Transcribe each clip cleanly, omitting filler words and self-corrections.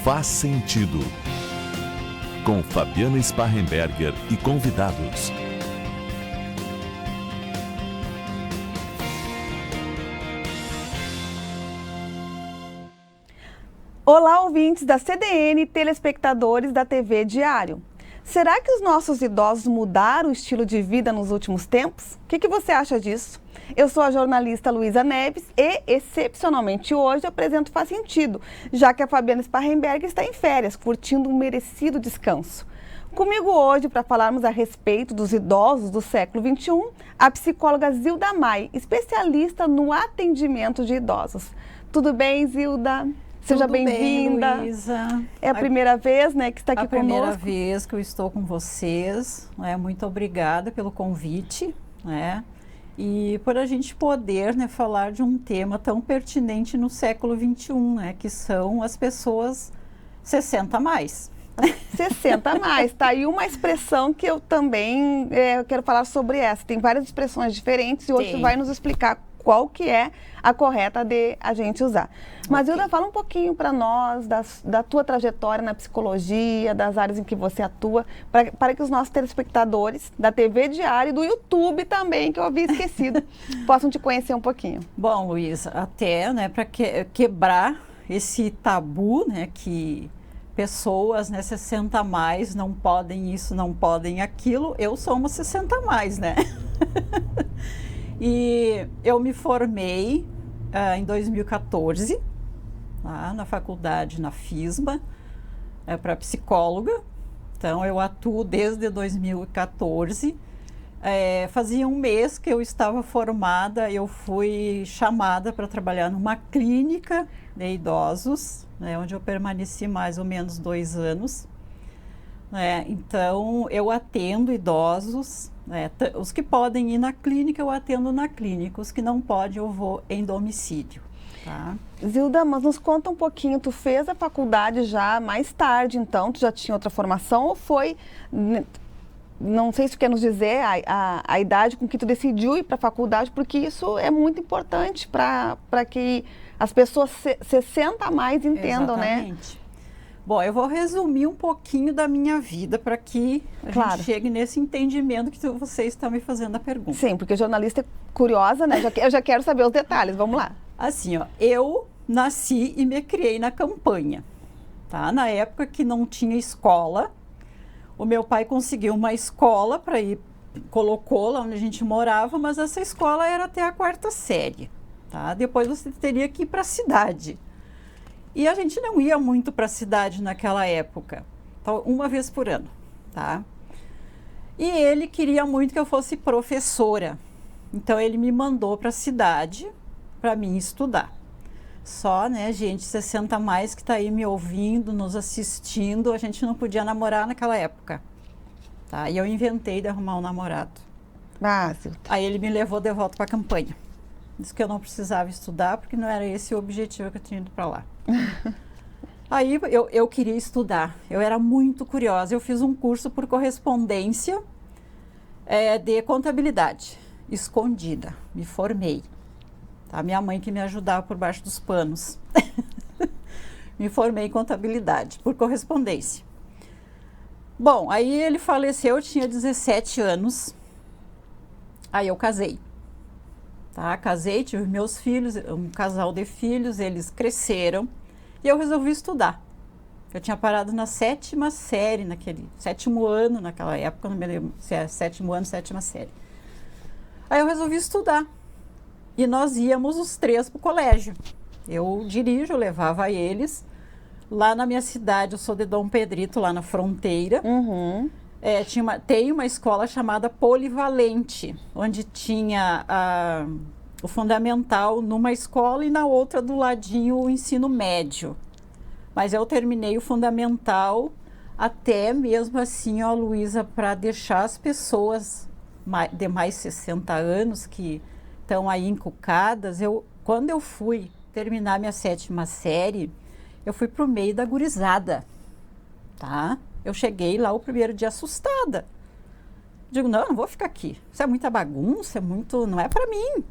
Faz Sentido, com Fabiana Sparrenberger e convidados. Olá, ouvintes da CDN e telespectadores da TV Diário. Será que os nossos idosos mudaram o estilo de vida nos últimos tempos? O que você acha disso? Eu sou a jornalista Luísa Neves e, excepcionalmente hoje, apresento Faz Sentido, já que a Fabiana Sparrenberger está em férias, curtindo um merecido descanso. Comigo hoje, para falarmos a respeito dos idosos do século XXI, a psicóloga Zilda Mai, especialista no atendimento de idosos. Tudo bem, Zilda? Seja bem-vinda. Luísa. É a primeira vez, né, que está aqui conosco. A primeira vez que eu estou com vocês. Muito obrigada pelo convite, né? E por a gente poder, né, falar de um tema tão pertinente no século XXI, né, que são as pessoas 60 a mais. 60 a mais, tá aí uma expressão que eu também quero falar sobre essa. Tem várias expressões diferentes e hoje você vai nos explicar qual que é a correta de a gente usar. Mas, Hilda, fala um pouquinho para nós da tua trajetória na psicologia, das áreas em que você atua, para que os nossos telespectadores da TV Diário e do YouTube também, que eu havia esquecido, possam te conhecer um pouquinho. Bom, Luísa, até, né, para quebrar esse tabu, né, que pessoas, né, 60 a mais não podem isso, não podem aquilo, eu sou uma 60 a mais, né? E eu me formei em 2014, na faculdade, na FISMA, para psicóloga. Então, eu atuo desde 2014. Fazia um mês que eu estava formada, eu fui chamada para trabalhar numa clínica de idosos, né, onde eu permaneci mais ou menos 2 anos. Então, eu atendo idosos, os que podem ir na clínica, eu atendo na clínica, os que não podem, eu vou em domicílio. Tá? Zilda, mas nos conta um pouquinho, tu fez a faculdade já mais tarde, então, tu já tinha outra formação ou foi, não sei se tu quer nos dizer a idade com que tu decidiu ir para a faculdade, porque isso é muito importante para que as pessoas 60 a mais entendam, Exatamente. Né? Bom, eu vou resumir um pouquinho da minha vida para que a gente chegue nesse entendimento que você está me fazendo a pergunta. Sim, porque jornalista é curiosa, né? Eu já quero saber os detalhes, vamos lá. Assim, ó, eu nasci e me criei na campanha, tá? Na época que não tinha escola, o meu pai conseguiu uma escola para ir, colocou lá onde a gente morava, mas essa escola era até a 4ª série, tá? Depois você teria que ir para a cidade. E a gente não ia muito para a cidade naquela época, então, uma vez por ano, tá? E ele queria muito que eu fosse professora, então ele me mandou para a cidade para mim estudar. Só, né, gente, 60 a mais que está aí me ouvindo, nos assistindo, a gente não podia namorar naquela época, tá? E eu inventei de arrumar um namorado. Aí ele me levou de volta para a campanha. Disse que eu não precisava estudar, porque não era esse o objetivo que eu tinha ido para lá. Aí eu queria estudar, eu era muito curiosa. Eu fiz um curso por correspondência de contabilidade, escondida, me formei. Tá? Minha mãe que me ajudava por baixo dos panos. Me formei em contabilidade, por correspondência. Bom, aí ele faleceu, eu tinha 17 anos, aí eu casei. Tá, casei, tive meus filhos, um casal de filhos, eles cresceram e eu resolvi estudar. Eu tinha parado na 7ª série, naquele 7º ano, naquela época, não me lembro se é 7º ano, 7ª série. Aí eu resolvi estudar e nós íamos os 3 para o colégio. Eu dirijo, eu levava eles. Lá na minha cidade, eu sou de Dom Pedrito, lá na fronteira. Uhum. Tem uma escola chamada Polivalente, onde tinha o fundamental numa escola e na outra do ladinho o ensino médio. Mas eu terminei o fundamental até mesmo assim, ó, Luísa, para deixar as pessoas de mais 60 anos que estão aí encucadas. Quando eu fui terminar minha 7ª série, eu fui pro meio da gurizada, tá? Eu cheguei lá o primeiro dia assustada. Digo, não vou ficar aqui. Isso é muita bagunça, não é para mim.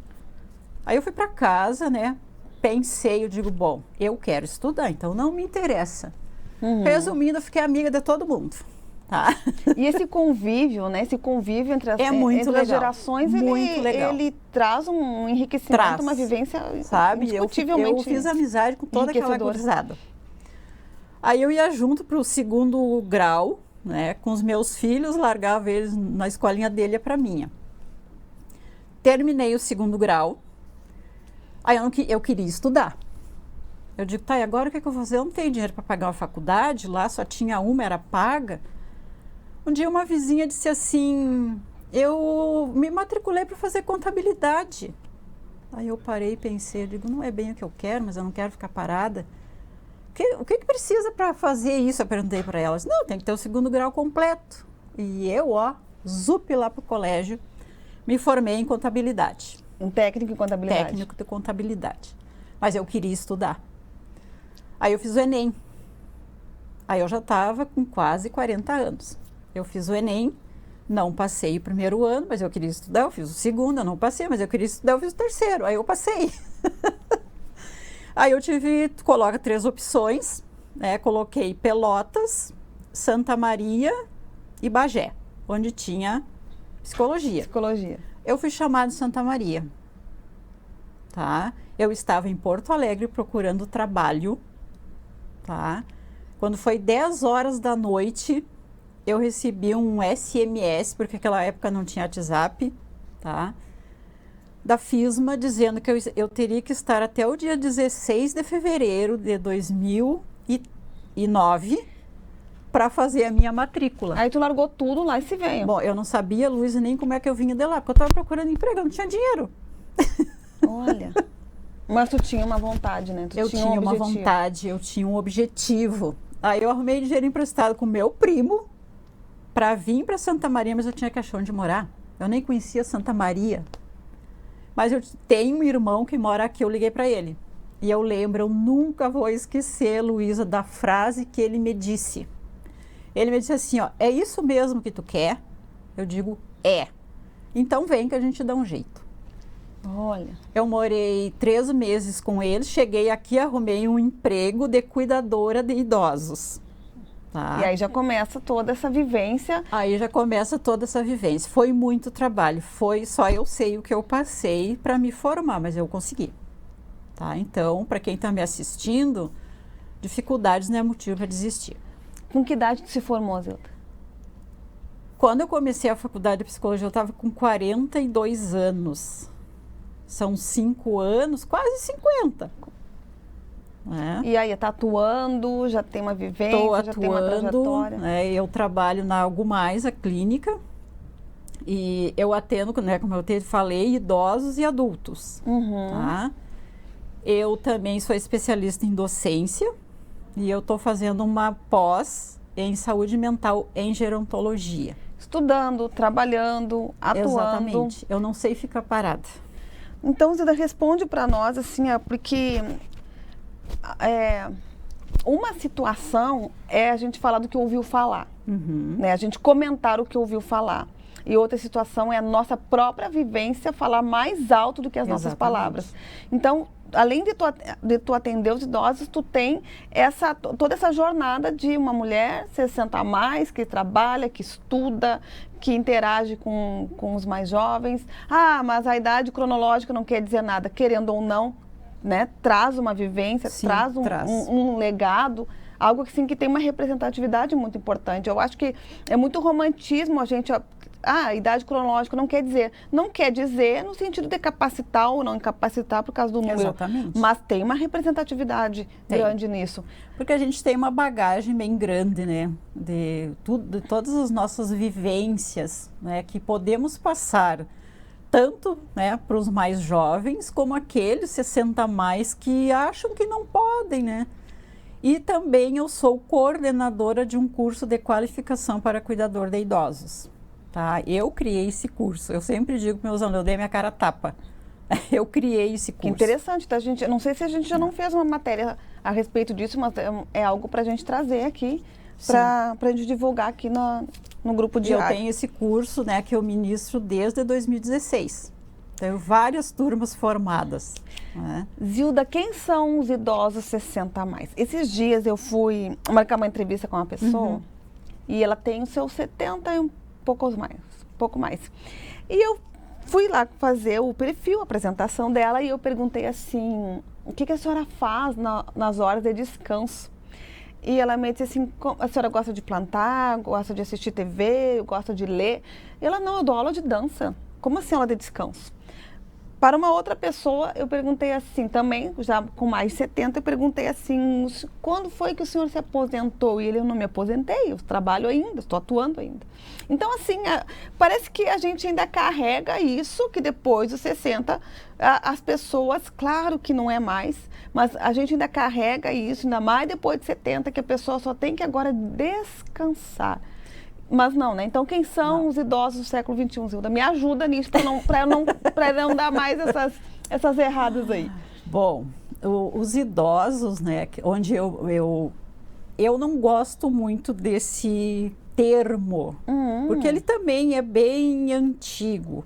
Aí eu fui para casa, né? Pensei, eu digo, bom, eu quero estudar, então não me interessa Resumindo, eu fiquei amiga de todo mundo. Tá? E esse convívio, né? Esse convívio entre as, muito entre legal. as gerações, Muito legal. ele traz um enriquecimento, uma vivência sabe? indiscutivelmente Eu fiz amizade com toda aquela enriquecedora. gurizada. Aí eu ia junto para o 2º grau, né? Com os meus filhos, largava eles na escolinha dele e para minha. Terminei o 2º grau. Aí eu queria estudar. Eu digo, tá, e agora o que eu vou fazer? Eu não tenho dinheiro para pagar uma faculdade, lá só tinha uma, era paga. Um dia uma vizinha disse assim, eu me matriculei para fazer contabilidade. Aí eu parei e pensei, eu digo, não é bem o que eu quero, mas eu não quero ficar parada. O que precisa para fazer isso? Eu perguntei para elas. Não, tem que ter o 2º grau completo. E eu, zup lá para o colégio, me formei em contabilidade. Um técnico em contabilidade. Técnico de contabilidade. Mas eu queria estudar. Aí eu fiz o Enem. Aí eu já estava com quase 40 anos. Eu fiz o Enem, não passei o 1º ano, mas eu queria estudar. Eu fiz o 2º, eu não passei, mas eu queria estudar, eu fiz o 3º. Aí eu passei. Aí eu coloca 3 opções, né? Coloquei Pelotas, Santa Maria e Bagé, onde tinha psicologia. Eu fui chamada em Santa Maria, tá? Eu estava em Porto Alegre procurando trabalho, tá? Quando foi 10 horas da noite, eu recebi um SMS, porque naquela época não tinha WhatsApp, tá? Da FISMA, dizendo que eu teria que estar até o dia 16 de fevereiro de 2009 para fazer a minha matrícula. Aí tu largou tudo lá e se veio. Bom, eu não sabia, Luísa, nem como é que eu vinha de lá, porque eu estava procurando emprego, eu não tinha dinheiro. Olha, mas tu tinha uma vontade, né? Eu tinha uma vontade, eu tinha um objetivo. Aí eu arrumei dinheiro emprestado com meu primo para vir para Santa Maria, mas eu tinha que achar onde morar. Eu nem conhecia Santa Maria. Mas eu tenho um irmão que mora aqui, eu liguei para ele. E eu lembro, eu nunca vou esquecer, Luísa, da frase que ele me disse. Ele me disse assim, ó, é isso mesmo que tu quer? Eu digo, é. Então vem que a gente dá um jeito. Olha. Eu morei 3 meses com ele, cheguei aqui, arrumei um emprego de cuidadora de idosos. Tá? E aí já começa toda essa vivência. Aí já começa toda essa vivência. Foi muito trabalho, só eu sei o que eu passei para me formar, mas eu consegui. Tá? Então, para quem está me assistindo, dificuldades não é motivo para desistir. Com que idade tu se formou, Zilda? Quando eu comecei a faculdade de psicologia, eu estava com 42 anos. São 5 anos, quase 50. É. E aí, tá atuando, já tem uma vivência, já tem uma trajetória? Eu trabalho na Algo Mais, a clínica, e eu atendo, né, como eu te falei, idosos e adultos. Tá? Eu também sou especialista em docência, e eu estou fazendo uma pós em saúde mental em gerontologia. Estudando, trabalhando, atuando. Exatamente, eu não sei ficar parada. Então, Zilda, responde para nós, assim, porque... uma situação é a gente falar do que ouviu falar, né? A gente comentar o que ouviu falar. E outra situação é a nossa própria vivência falar mais alto do que as nossas palavras. Então, além de tu atender os idosos, tu tem toda essa jornada de uma mulher 60 a mais, que trabalha, que estuda, que interage com os mais jovens. Ah, mas a idade cronológica não quer dizer nada, querendo ou não, né, traz uma vivência, sim, traz um legado, algo assim, que tem uma representatividade muito importante. Eu acho que é muito romantismo a gente... a idade cronológica não quer dizer no sentido de capacitar ou não incapacitar por causa do número. Exatamente. Mas tem uma representatividade grande nisso. Porque a gente tem uma bagagem bem grande, né, de todas as nossas vivências, né, que podemos passar tanto, né, para os mais jovens, como aqueles 60 a mais que acham que não podem, né? E também eu sou coordenadora de um curso de qualificação para cuidador de idosos, tá? Eu criei esse curso, eu sempre digo para meus alunos, eu dei minha cara a tapa. Eu criei esse curso. Que interessante, tá, gente? Eu não sei se a gente já não fez uma matéria a respeito disso, mas é algo para a gente trazer aqui, para a gente divulgar aqui no grupo diário. Eu tenho esse curso, né, que eu ministro desde 2016. Tenho várias turmas formadas. Né? Zilda, quem são os idosos 60 a mais? Esses dias eu fui marcar uma entrevista com uma pessoa e ela tem os seus 70 e um pouco mais. E eu fui lá fazer o perfil, a apresentação dela, e eu perguntei assim, o que a senhora faz nas horas de descanso? E ela me disse assim, a senhora gosta de plantar, gosta de assistir TV, gosta de ler? E ela, não, eu dou aula de dança. Como assim aula de descanso? Para uma outra pessoa, eu perguntei assim, também, já com mais de 70, eu perguntei assim, quando foi que o senhor se aposentou? E ele, eu não me aposentei, eu trabalho ainda, estou atuando ainda. Então, assim, parece que a gente ainda carrega isso, que depois dos 60, as pessoas, claro que não é mais, mas a gente ainda carrega isso, ainda mais depois de 70, que a pessoa só tem que agora descansar. Mas não, né? Então, quem são os idosos do século XXI, Zilda? Me ajuda nisso, para não dar mais essas erradas aí. Bom, os idosos, né? Onde eu não gosto muito desse termo, porque ele também é bem antigo.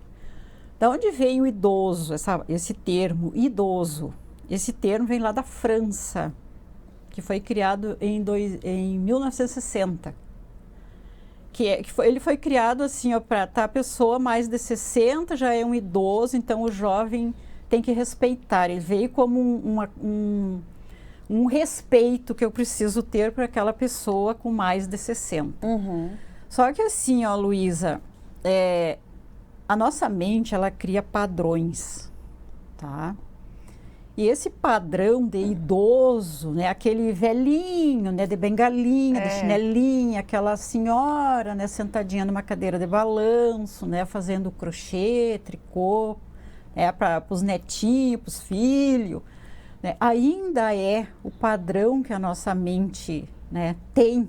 Da onde vem o idoso, esse termo, idoso? Esse termo vem lá da França, que foi criado em 1960. Ele foi criado assim, para a pessoa mais de 60, já é um idoso, então o jovem tem que respeitar. Ele veio como um respeito que eu preciso ter para aquela pessoa com mais de 60. Só que assim, ó, Luísa, a nossa mente, ela cria padrões, tá? E esse padrão de idoso, né, aquele velhinho, né, de bengalinha, de chinelinha, aquela senhora, né, sentadinha numa cadeira de balanço, né, fazendo crochê, tricô, para os netinhos, para os filhos, né, ainda é o padrão que a nossa mente, né, tem.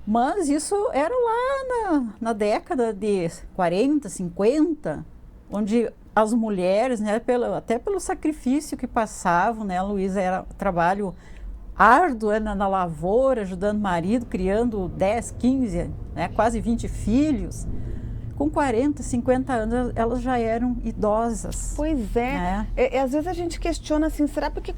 Mas isso era lá na década de 40, 50, onde as mulheres, né, até pelo sacrifício que passavam, né, Luísa, era trabalho árduo, na lavoura, ajudando o marido, criando 10, 15, né, quase 20 filhos. Com 40, 50 anos, elas já eram idosas. Pois é. Né? Às vezes a gente questiona assim, será que,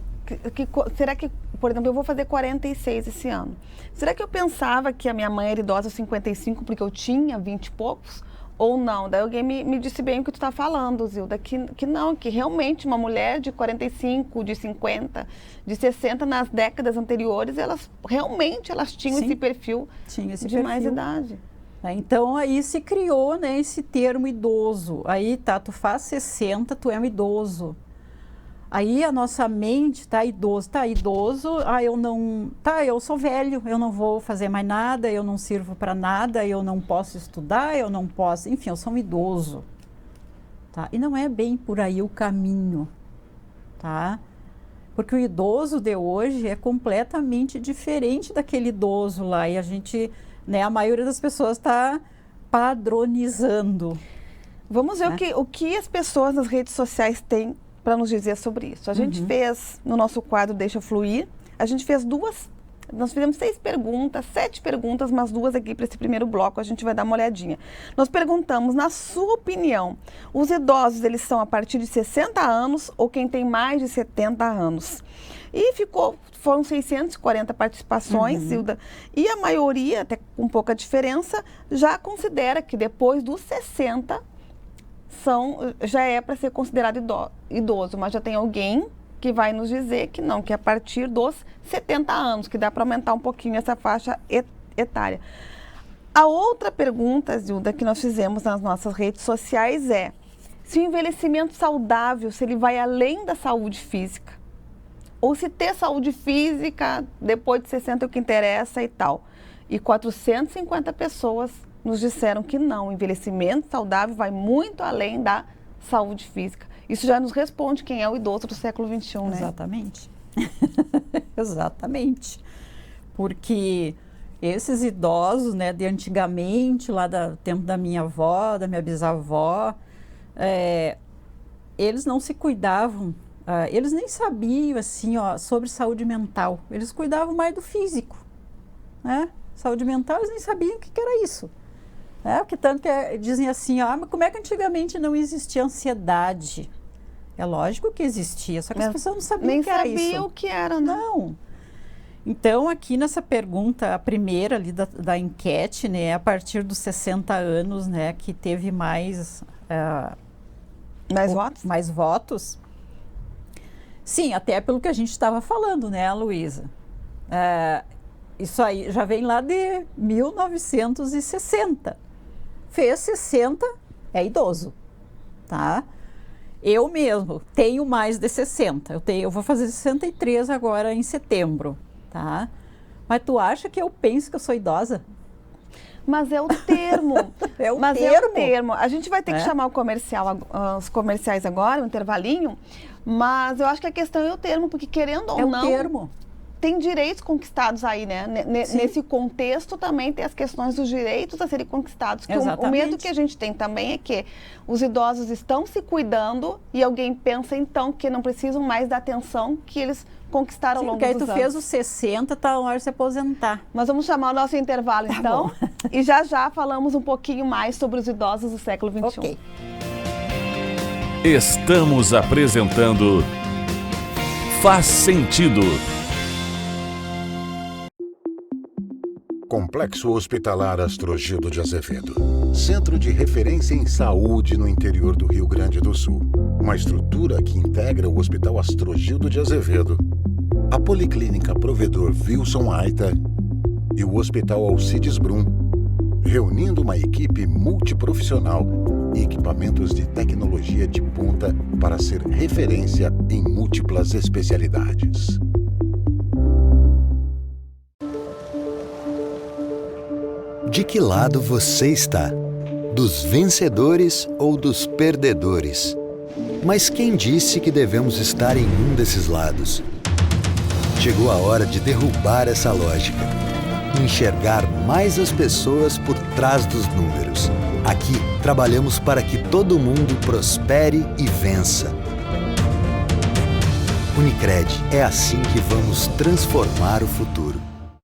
por exemplo, eu vou fazer 46 esse ano. Será que eu pensava que a minha mãe era idosa aos 55 porque eu tinha 20 e poucos? Ou não? Daí alguém me disse bem o que tu está falando, Zilda, que não, que realmente uma mulher de 45, de 50, de 60 nas décadas anteriores, elas tinham esse perfil de mais idade. Então aí se criou, né, esse termo idoso. Aí tá, tu faz 60, tu é um idoso. Aí a nossa mente idoso, eu sou velho, eu não vou fazer mais nada, eu não sirvo para nada, eu não posso estudar, eu não posso, enfim, eu sou um idoso, tá? E não é bem por aí o caminho, tá? Porque o idoso de hoje é completamente diferente daquele idoso lá, e a gente, né, a maioria das pessoas está padronizando. Vamos ver, né, o que as pessoas nas redes sociais têm para nos dizer sobre isso. A gente fez, no nosso quadro Deixa Fluir, a gente fez nós fizemos 7 perguntas, mas 2 aqui para esse primeiro bloco, a gente vai dar uma olhadinha. Nós perguntamos, na sua opinião, os idosos, eles são a partir de 60 anos ou quem tem mais de 70 anos? E foram 640 participações, Zilda, e a maioria, até com pouca diferença, já considera que depois dos 60 já é para ser considerado idoso, mas já tem alguém que vai nos dizer que não, que é a partir dos 70 anos, que dá para aumentar um pouquinho essa faixa etária. A outra pergunta, Zilda, que nós fizemos nas nossas redes sociais é se o envelhecimento saudável, se ele vai além da saúde física, ou se ter saúde física depois de 60 é o que interessa e tal. E 450 pessoas nos disseram que não, o envelhecimento saudável vai muito além da saúde física. Isso já nos responde quem é o idoso do século XXI, né? Exatamente. Exatamente. Porque esses idosos, né, de antigamente, lá do tempo da minha avó, da minha bisavó, eles não se cuidavam, eles nem sabiam, assim, sobre saúde mental. Eles cuidavam mais do físico, né? Saúde mental, eles nem sabiam o que era isso. Porque tanto que dizem assim, mas como é que antigamente não existia ansiedade? É lógico que existia, só que as pessoas não sabiam o que era isso. Nem sabiam o que era, né? Não. Então, aqui nessa pergunta, a primeira ali da enquete, né, a partir dos 60 anos, né, que teve mais votos? Mais votos. Sim, até pelo que a gente estava falando, né, Luísa? Isso aí já vem lá de 1960. Fez 60, é idoso, tá? Eu mesmo tenho mais de 60. Eu vou fazer 63 agora em setembro, tá? Mas tu acha que eu penso que eu sou idosa? Mas é o termo. É o termo. A gente vai ter que chamar os comerciais agora, um intervalinho, mas eu acho que a questão é o termo, porque querendo ou não... É o termo. Tem direitos conquistados aí, né? Nesse contexto também tem as questões dos direitos a serem conquistados. Que o medo que a gente tem também é que os idosos estão se cuidando e alguém pensa então que não precisam mais da atenção que eles conquistaram ao longo dos anos. Porque aí tu fez os 60, tá na hora de se aposentar. Mas vamos chamar o nosso intervalo então. E já falamos um pouquinho mais sobre os idosos do século XXI. Ok. Estamos apresentando Faz Sentido. Complexo Hospitalar Astrogildo de Azevedo. Centro de referência em saúde no interior do Rio Grande do Sul. Uma estrutura que integra o Hospital Astrogildo de Azevedo, a Policlínica Provedor Wilson Aita e o Hospital Alcides Brum, reunindo uma equipe multiprofissional e equipamentos de tecnologia de ponta para ser referência em múltiplas especialidades. De que lado você está? Dos vencedores ou dos perdedores? Mas quem disse que devemos estar em um desses lados? Chegou a hora de derrubar essa lógica. Enxergar mais as pessoas por trás dos números. Aqui, trabalhamos para que todo mundo prospere e vença. Unicred, é assim que vamos transformar o futuro.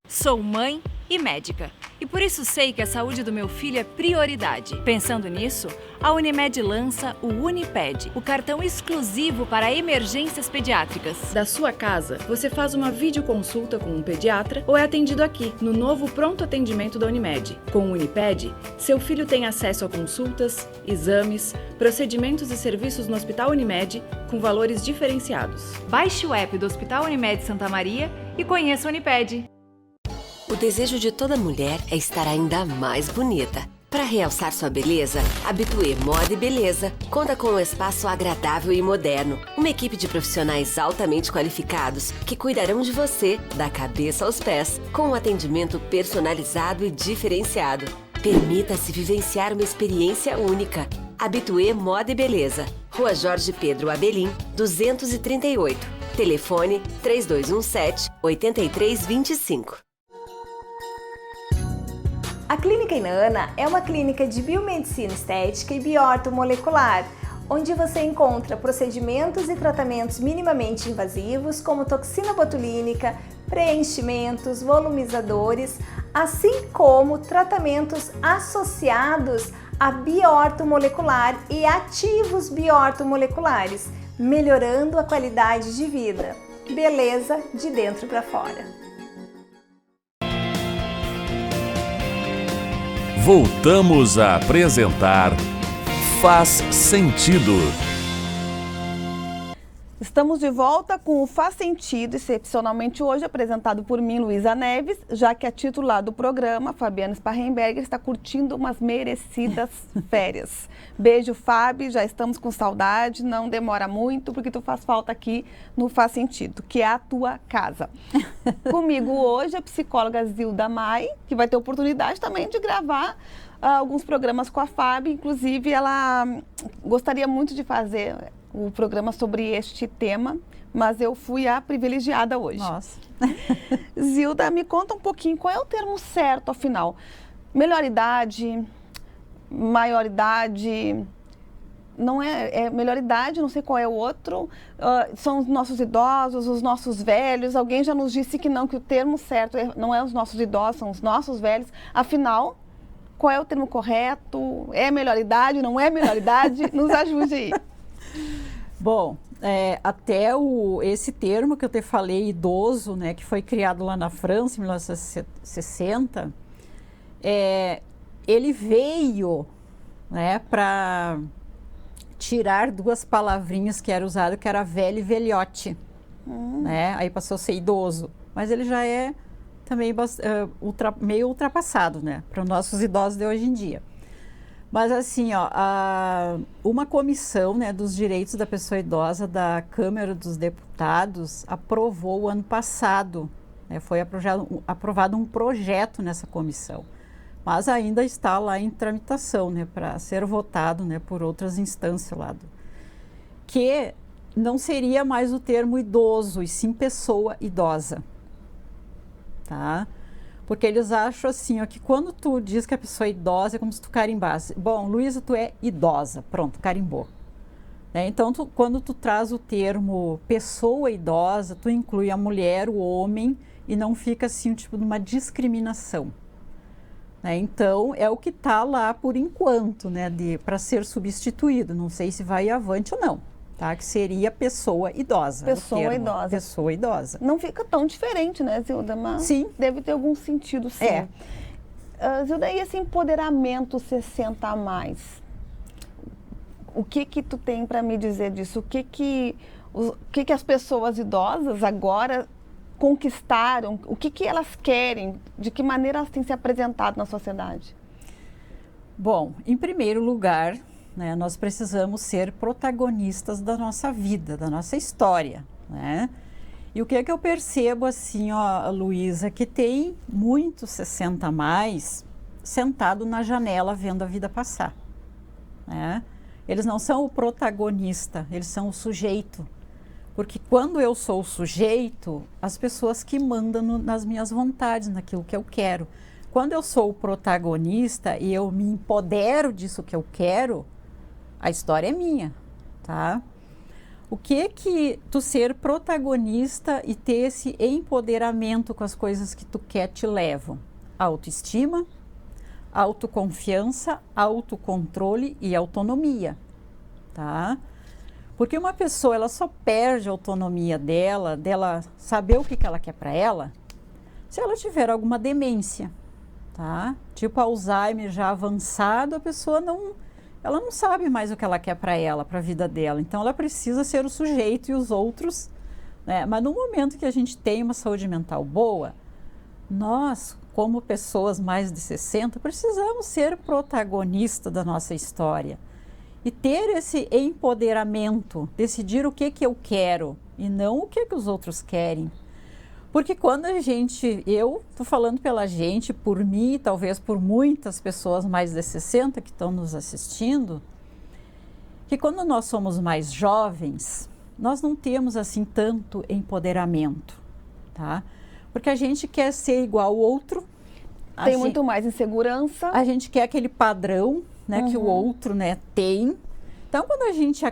Sou mãe e médica. E por isso sei que a saúde do meu filho é prioridade. Pensando nisso, a Unimed lança o Uniped, o cartão exclusivo para emergências pediátricas. Da sua casa, você faz uma videoconsulta com um pediatra ou é atendido aqui, no novo pronto atendimento da Unimed. Com o Uniped, seu filho tem acesso a consultas, exames, procedimentos e serviços no Hospital Unimed com valores diferenciados. Baixe o app do Hospital Unimed Santa Maria e conheça o Uniped. O desejo de toda mulher é estar ainda mais bonita. Para realçar sua beleza, Habitué Moda e Beleza conta com um espaço agradável e moderno. Uma equipe de profissionais altamente qualificados que cuidarão de você, da cabeça aos pés, com um atendimento personalizado e diferenciado. Permita-se vivenciar uma experiência única. Habitué Moda e Beleza. Rua Jorge Pedro Abelim, 238. Telefone 3217-8325. A Clínica Inana é uma clínica de biomedicina estética e bioortomolecular, onde você encontra procedimentos e tratamentos minimamente invasivos, como toxina botulínica, preenchimentos, volumizadores, assim como tratamentos associados a bioortomolecular e ativos bioortomoleculares, melhorando a qualidade de vida. Beleza de dentro para fora. Voltamos a apresentar Faz Sentido. Estamos de volta com o Faz Sentido, excepcionalmente hoje apresentado por mim, Luísa Neves, já que a titular do programa, Fabiana Sparrenberger, está curtindo umas merecidas férias. Beijo, Fábio, já estamos com saudade, não demora muito, porque tu faz falta aqui no Faz Sentido, que é a tua casa. Comigo hoje a psicóloga Zilda Mai, que vai ter oportunidade também de gravar alguns programas com a Fábio, inclusive ela gostaria muito de fazer o programa sobre este tema, mas eu fui a privilegiada hoje. Nossa. Zilda, me conta um pouquinho, qual é o termo certo, afinal? Melhor idade, maior idade, não é melhor idade, não sei qual é o outro, são os nossos idosos, os nossos velhos, alguém já nos disse que não, que o termo certo não é os nossos idosos, são os nossos velhos, afinal, Qual é o termo correto? É melhor idade? Não é melhor idade? Nos ajude aí. Bom, até esse termo que eu te falei, idoso, né, que foi criado lá na França em 1960, ele veio, né, para tirar duas palavrinhas que era usado, que era velho e velhote, né? Aí passou a ser idoso, mas ele já é também meio ultrapassado, né, para os nossos idosos de hoje em dia. Mas assim, ó, uma comissão, né, dos direitos da pessoa idosa da Câmara dos Deputados aprovou o ano passado, né, foi aprovado um projeto nessa comissão, mas ainda está lá em tramitação, né, para ser votado, né, por outras instâncias lá, que não seria mais o termo idoso, e sim pessoa idosa, tá? Porque eles acham assim, ó, que quando tu diz que a pessoa é idosa, é como se tu carimbasse. Bom, Luísa, tu é idosa. Pronto, carimbou. Né? Então, quando tu traz o termo pessoa idosa, tu inclui a mulher, o homem, e não fica assim, um tipo de uma discriminação. Né? Então, é o que está lá por enquanto, né, para ser substituído. Não sei se vai avante ou não. Tá? Que seria pessoa idosa. Pessoa idosa. Pessoa idosa. Não fica tão diferente, né, Zilda? Mas sim. Deve ter algum sentido, sim. Zilda, e esse empoderamento 60 a mais? O que tu tem para me dizer disso? O que as pessoas idosas agora conquistaram? O que elas querem? De que maneira elas têm se apresentado na sociedade? Bom, em primeiro lugar, né, nós precisamos ser protagonistas da nossa vida, da nossa história, né? E o que é que eu percebo assim, ó, Luísa, que tem muitos 60 a mais sentado na janela vendo a vida passar, né? Eles não são o protagonista, eles são o sujeito. Porque quando eu sou o sujeito, as pessoas que mandam nas minhas vontades, naquilo que eu quero. Quando eu sou o protagonista e eu me empodero disso que eu quero, a história é minha, tá? O que tu ser protagonista e ter esse empoderamento com as coisas que tu quer te levam? Autoestima, autoconfiança, autocontrole e autonomia, tá? Porque uma pessoa, ela só perde a autonomia dela saber o que ela quer para ela, se ela tiver alguma demência, tá? Tipo Alzheimer já avançado, a pessoa ela não sabe mais o que ela quer para ela, para a vida dela. Então, ela precisa ser o sujeito e os outros, né? Mas no momento que a gente tem uma saúde mental boa, nós, como pessoas mais de 60, precisamos ser protagonistas da nossa história. E ter esse empoderamento, decidir o que eu quero e não o que os outros querem. Porque quando eu estou falando pela gente, por mim, talvez por muitas pessoas mais de 60 que estão nos assistindo, que quando nós somos mais jovens, nós não temos assim tanto empoderamento, tá? Porque a gente quer ser igual ao outro. Tem muito mais insegurança. A gente quer aquele padrão, né, que o outro, né, tem. Então, quando a gente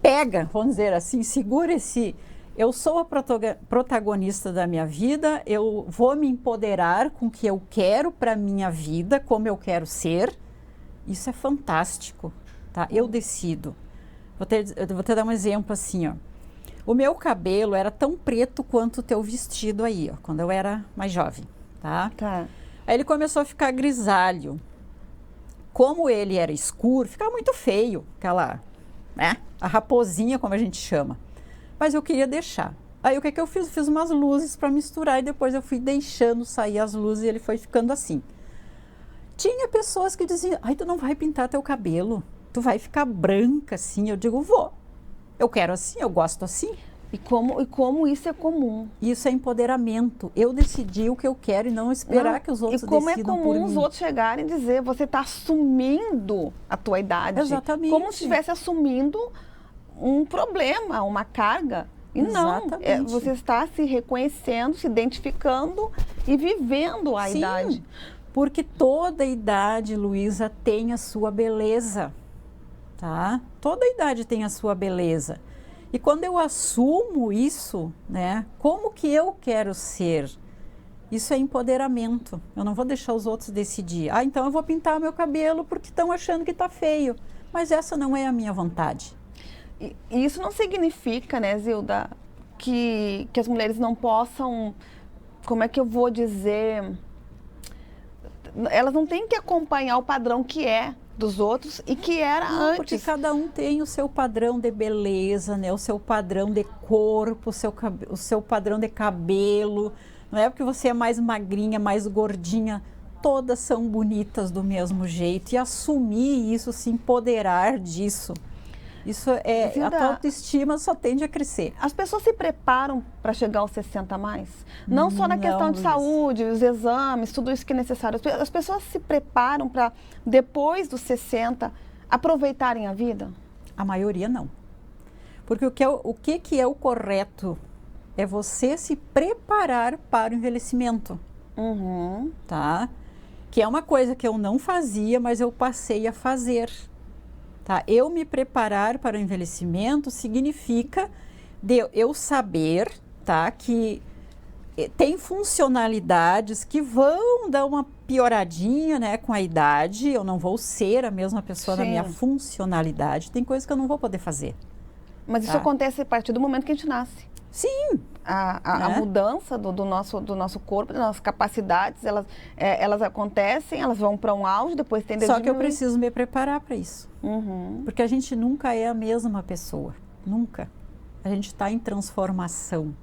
pega, vamos dizer assim, segura esse... Eu sou a protagonista da minha vida, eu vou me empoderar com o que eu quero para a minha vida, como eu quero ser. Isso é fantástico, tá? Eu decido. Eu vou te dar um exemplo assim, ó. O meu cabelo era tão preto quanto o teu vestido aí, ó, quando eu era mais jovem, tá? Tá. Aí ele começou a ficar grisalho. Como ele era escuro, ficava muito feio, aquela, né? A raposinha, como a gente chama. Mas eu queria deixar. Aí o que eu fiz? Fiz umas luzes para misturar e depois eu fui deixando sair as luzes e ele foi ficando assim. Tinha pessoas que diziam, ai, tu não vai pintar teu cabelo, tu vai ficar branca assim. Eu digo, vou. Eu quero assim, eu gosto assim. E como isso é comum? Isso é empoderamento. Eu decidi o que eu quero e não esperar que os outros decidam por mim. E como é comum os outros chegarem e dizer, você está assumindo a tua idade. Exatamente. Como se estivesse assumindo um problema, uma carga. E não, você está se reconhecendo, se identificando e vivendo a idade. Porque toda idade, Luísa, tem a sua beleza, tá? Toda idade tem a sua beleza. E quando eu assumo isso, né, como que eu quero ser? Isso é empoderamento. Eu não vou deixar os outros decidir. Ah, então eu vou pintar meu cabelo porque estão achando que está feio. Mas essa não é a minha vontade. E isso não significa, né, Zilda, que as mulheres não possam, como é que eu vou dizer, elas não têm que acompanhar o padrão que é dos outros e que era Não, porque antes. cada um tem o seu padrão de beleza, né? O seu padrão de corpo, o seu padrão de cabelo. Não é porque você é mais magrinha, mais gordinha, todas são bonitas do mesmo jeito. E assumir isso, se empoderar disso, isso é, Zilda, a tua autoestima só tende a crescer. As pessoas se preparam para chegar aos 60 a mais? Não só na questão de Luísa. saúde, os exames, tudo isso que é necessário. As pessoas se preparam para, depois dos 60, aproveitarem a vida? A maioria não. Porque o que é o correto é você se preparar para o envelhecimento, Uhum. tá? Que é uma coisa que eu não fazia, mas eu passei a fazer. Tá? Eu me preparar para o envelhecimento significa eu saber, tá, que tem funcionalidades que vão dar uma pioradinha, né, com a idade. Eu não vou ser a mesma pessoa na Sim. minha funcionalidade. Tem coisas que eu não vou poder fazer. Mas isso Tá. acontece a partir do momento que a gente nasce. Sim, A Né? mudança do nosso corpo, das nossas capacidades, elas acontecem, elas vão para um auge, depois tendem a só que eu diminuir. preciso me preparar para isso. Uhum. Porque a gente nunca é a mesma pessoa. Nunca. A gente está em transformação.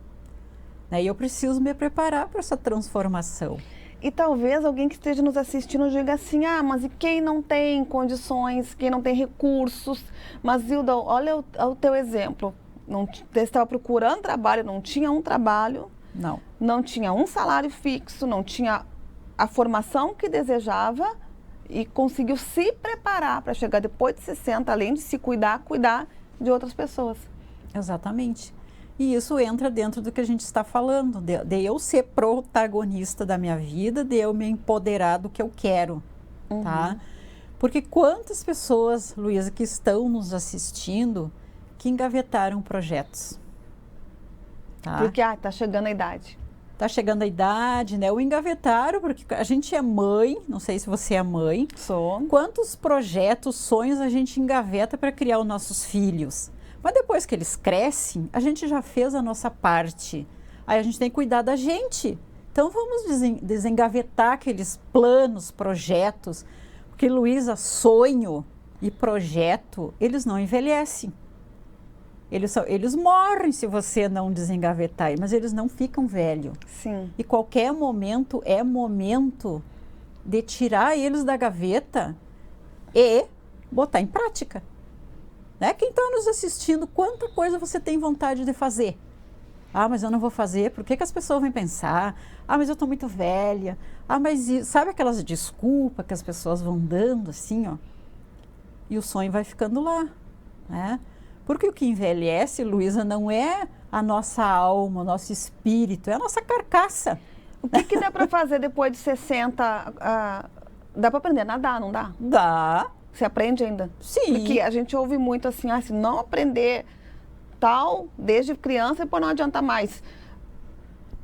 Né? E eu preciso me preparar para essa transformação. E talvez alguém que esteja nos assistindo diga assim, mas e quem não tem condições, quem não tem recursos? Mas, Zilda, olha o teu exemplo. Você estava procurando trabalho, não tinha um trabalho, Não. não tinha um salário fixo, não tinha a formação que desejava e conseguiu se preparar para chegar depois de 60, além de se cuidar de outras pessoas. Exatamente. E isso entra dentro do que a gente está falando, de eu ser protagonista da minha vida, de eu me empoderar do que eu quero, tá? Porque quantas pessoas, Luísa, que estão nos assistindo, que engavetaram projetos, tá? Porque, tá chegando a idade. Tá chegando a idade, né? O engavetaram, porque a gente é mãe, não sei se você é mãe. Sou. Quantos projetos, sonhos a gente engaveta para criar os nossos filhos? Mas depois que eles crescem, a gente já fez a nossa parte. Aí a gente tem que cuidar da gente. Então vamos desengavetar aqueles planos, projetos. Porque, Luísa, sonho e projeto, eles não envelhecem. Eles morrem se você não desengavetar, mas eles não ficam velhos. Sim. E qualquer momento é momento de tirar eles da gaveta e botar em prática. Né? Quem está nos assistindo, quanta coisa você tem vontade de fazer? Mas eu não vou fazer, por que as pessoas vão pensar? Mas eu estou muito velha. Mas sabe aquelas desculpas que as pessoas vão dando assim, ó? E o sonho vai ficando lá, né? Porque o que envelhece, Luísa, não é a nossa alma, o nosso espírito, é a nossa carcaça. O que dá para fazer depois de 60? Dá para aprender a nadar, não dá? Dá. Você aprende ainda? Sim. Porque a gente ouve muito assim, se não aprender tal, desde criança, depois não adianta mais.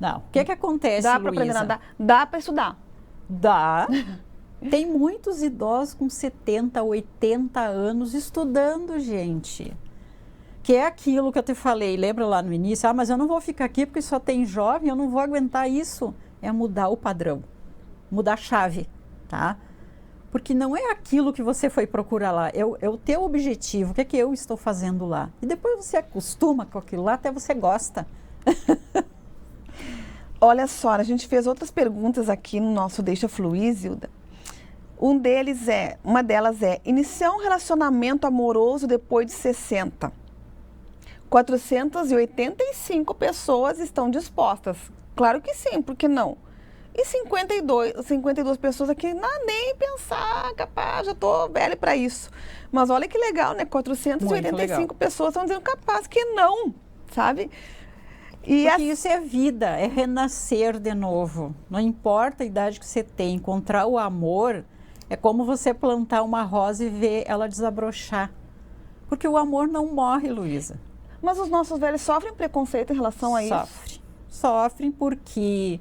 Não. O que acontece, Dá para aprender a Luísa? nadar? Dá para estudar. Dá. Tem muitos idosos com 70, 80 anos estudando, gente. Que é aquilo que eu te falei, lembra lá no início? Mas eu não vou ficar aqui porque só tem jovem, eu não vou aguentar isso. É mudar o padrão, mudar a chave, tá? Porque não é aquilo que você foi procurar lá, é o teu objetivo, o que é que eu estou fazendo lá. E depois você acostuma com aquilo lá, até você gosta. Olha só, a gente fez outras perguntas aqui no nosso Deixa Fluir, Zilda. Uma delas é, iniciar um relacionamento amoroso depois de 60. 485 pessoas estão dispostas. Claro que sim, por que não? E 52 pessoas aqui, nem pensar, capaz, já estou velha para isso. Mas olha que legal, né? 485 pessoas estão dizendo capaz que não, sabe? E Porque isso é vida, é renascer de novo. Não importa a idade que você tem, encontrar o amor é como você plantar uma rosa e ver ela desabrochar. Porque o amor não morre, Luísa. Mas os nossos velhos sofrem preconceito em relação a isso? Sofrem porque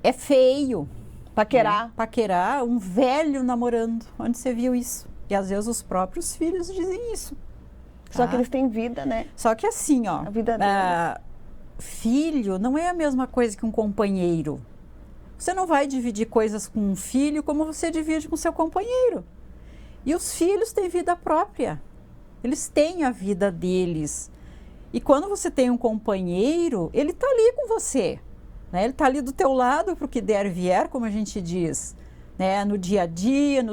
É feio. Paquerar. Paquerar um velho namorando. Onde você viu isso? E às vezes os próprios filhos dizem isso. Só que eles têm vida, né? Só que assim, ó. A vida deles. Filho não é a mesma coisa que um companheiro. Você não vai dividir coisas com um filho como você divide com seu companheiro. E os filhos têm vida própria. Eles têm a vida deles. E quando você tem um companheiro, ele está ali com você. Né? Ele está ali do teu lado para o que der e vier, como a gente diz. Né? No dia a dia,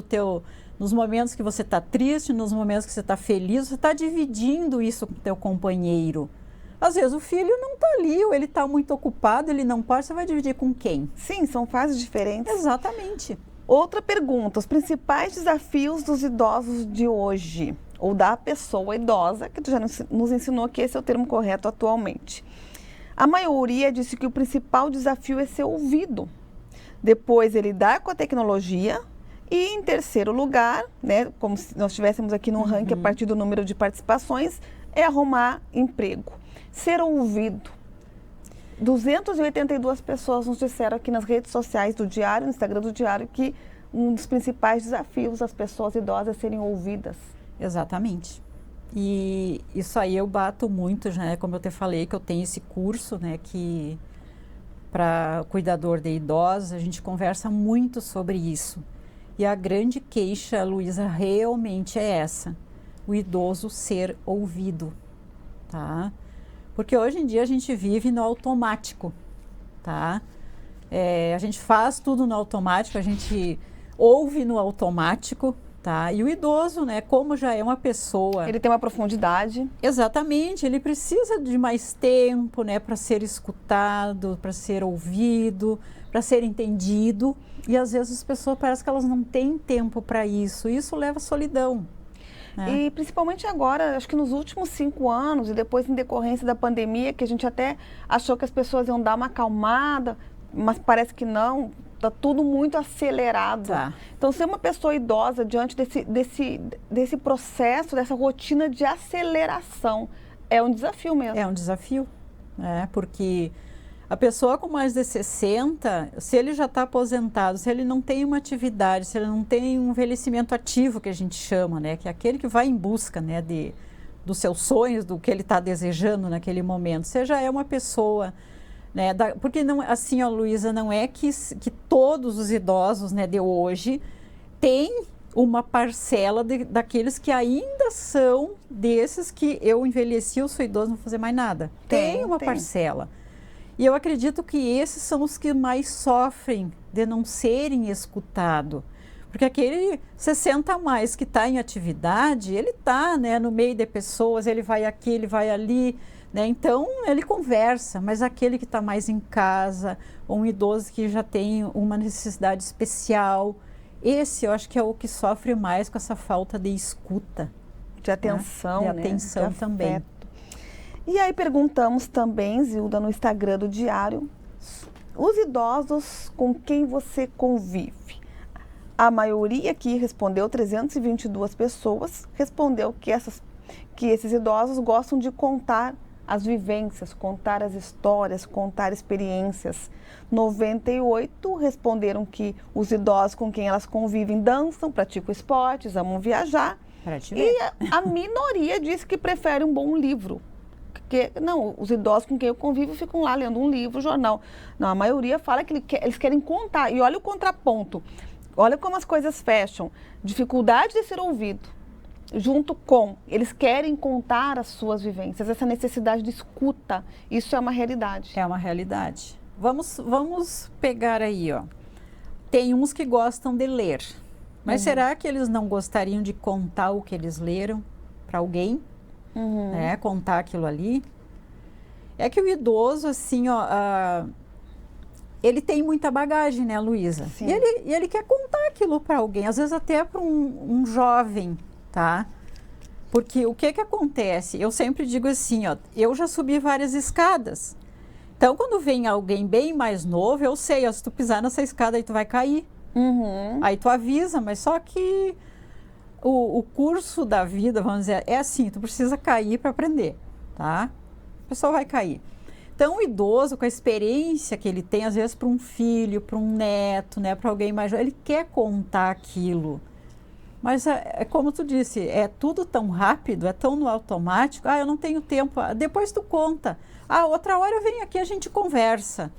nos momentos que você está triste, nos momentos que você está feliz, você está dividindo isso com o teu companheiro. Às vezes o filho não está ali, ou ele está muito ocupado, ele não pode, você vai dividir com quem? Sim, são fases diferentes. Exatamente. Outra pergunta, os principais desafios dos idosos de hoje, ou da pessoa idosa, que tu já nos ensinou que esse é o termo correto atualmente. A maioria disse que o principal desafio é ser ouvido. Depois ele lidar com a tecnologia e, em terceiro lugar, né, como se nós estivéssemos aqui num ranking a partir do número de participações, é arrumar emprego. Ser ouvido. 282 pessoas nos disseram aqui nas redes sociais do Diário, no Instagram do Diário, que um dos principais desafios das pessoas idosas é serem ouvidas. Exatamente. E isso aí eu bato muito, né? Como eu te falei, que eu tenho esse curso, né? Que para cuidador de idosos, a gente conversa muito sobre isso. E a grande queixa, Luísa, realmente é essa. O idoso ser ouvido, tá? Porque hoje em dia a gente vive no automático, tá? A gente faz tudo no automático, a gente ouve no automático, tá? E o idoso, né, como já é uma pessoa... Ele tem uma profundidade. Exatamente, ele precisa de mais tempo, né, para ser escutado, para ser ouvido, para ser entendido. E às vezes as pessoas parecem que elas não têm tempo para isso. Isso leva à solidão. E principalmente agora, acho que nos últimos 5 anos e depois em decorrência da pandemia, que a gente até achou que as pessoas iam dar uma acalmada, mas parece que não, está tudo muito acelerado. Tá. Então, ser uma pessoa idosa diante desse processo, dessa rotina de aceleração, é um desafio mesmo. É um desafio, né? Porque a pessoa com mais de 60, se ele já está aposentado, se ele não tem uma atividade, se ele não tem um envelhecimento ativo, que a gente chama, né? Que é aquele que vai em busca, né, dos seus sonhos, do que ele está desejando naquele momento. Você já é uma pessoa, né? Porque, não, assim, ó, Luísa, não é que todos os idosos, né, de hoje têm uma parcela daqueles que ainda são desses que eu envelheci, eu sou idoso, não vou fazer mais nada. Tem uma parcela. E eu acredito que esses são os que mais sofrem de não serem escutados. Porque aquele 60 a mais que está em atividade, ele está, né, no meio de pessoas, ele vai aqui, ele vai ali, né? Então ele conversa, mas aquele que está mais em casa, ou um idoso que já tem uma necessidade especial, esse eu acho que é o que sofre mais com essa falta de escuta. De atenção, né? De atenção também. E aí perguntamos também, Zilda, no Instagram do Diário, os idosos com quem você convive. A maioria aqui respondeu, 322 pessoas, respondeu que esses idosos gostam de contar as vivências, contar as histórias, contar experiências. 98 responderam que os idosos com quem elas convivem dançam, praticam esportes, amam viajar. E a minoria disse que prefere um bom livro. Porque, não, os idosos com quem eu convivo ficam lá lendo um livro, jornal. Não, a maioria fala que eles querem contar. E olha o contraponto. Olha como as coisas fecham. Dificuldade de ser ouvido, junto com eles querem contar as suas vivências. Essa necessidade de escuta, isso é uma realidade. É uma realidade. Vamos pegar aí, ó. Tem uns que gostam de ler. Mas será que eles não gostariam de contar o que eles leram para alguém? Né, contar aquilo ali. É que o idoso, assim, ó, ele tem muita bagagem, né, Luísa? E ele quer contar aquilo para alguém, às vezes até para um jovem, tá? Porque o que acontece? Eu sempre digo assim, ó, eu já subi várias escadas. Então, quando vem alguém bem mais novo, eu sei, ó, se tu pisar nessa escada aí, tu vai cair. Aí tu avisa, mas só que o curso da vida, vamos dizer, é assim, tu precisa cair para aprender, tá? A pessoa vai cair. Então, o idoso, com a experiência que ele tem, às vezes para um filho, para um neto, né, para alguém mais jovem, ele quer contar aquilo. Mas é como tu disse, é tudo tão rápido, é tão no automático. Eu não tenho tempo. Depois tu conta. Outra hora eu venho aqui, a gente conversa.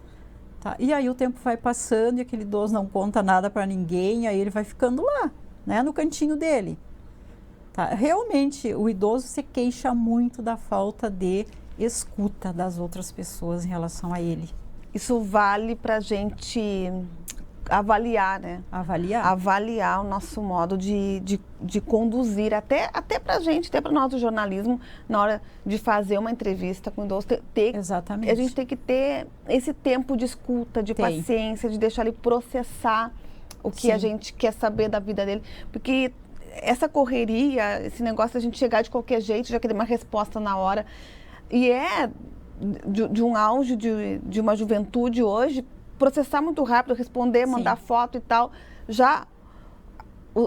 Tá? E aí o tempo vai passando e aquele idoso não conta nada para ninguém, aí ele vai ficando lá, né, no cantinho dele. Tá? Realmente, o idoso se queixa muito da falta de escuta das outras pessoas em relação a ele. Isso vale para a gente avaliar, né? Avaliar o nosso modo de conduzir, até para a gente, até para o nosso jornalismo, na hora de fazer uma entrevista com o idoso. Exatamente. A gente tem que ter esse tempo de escuta, de paciência, de deixar ele processar o que a gente quer saber da vida dele. Porque essa correria, esse negócio de a gente chegar de qualquer jeito, já querer uma resposta na hora, e de um auge de uma juventude hoje, processar muito rápido, responder, mandar foto e tal. Já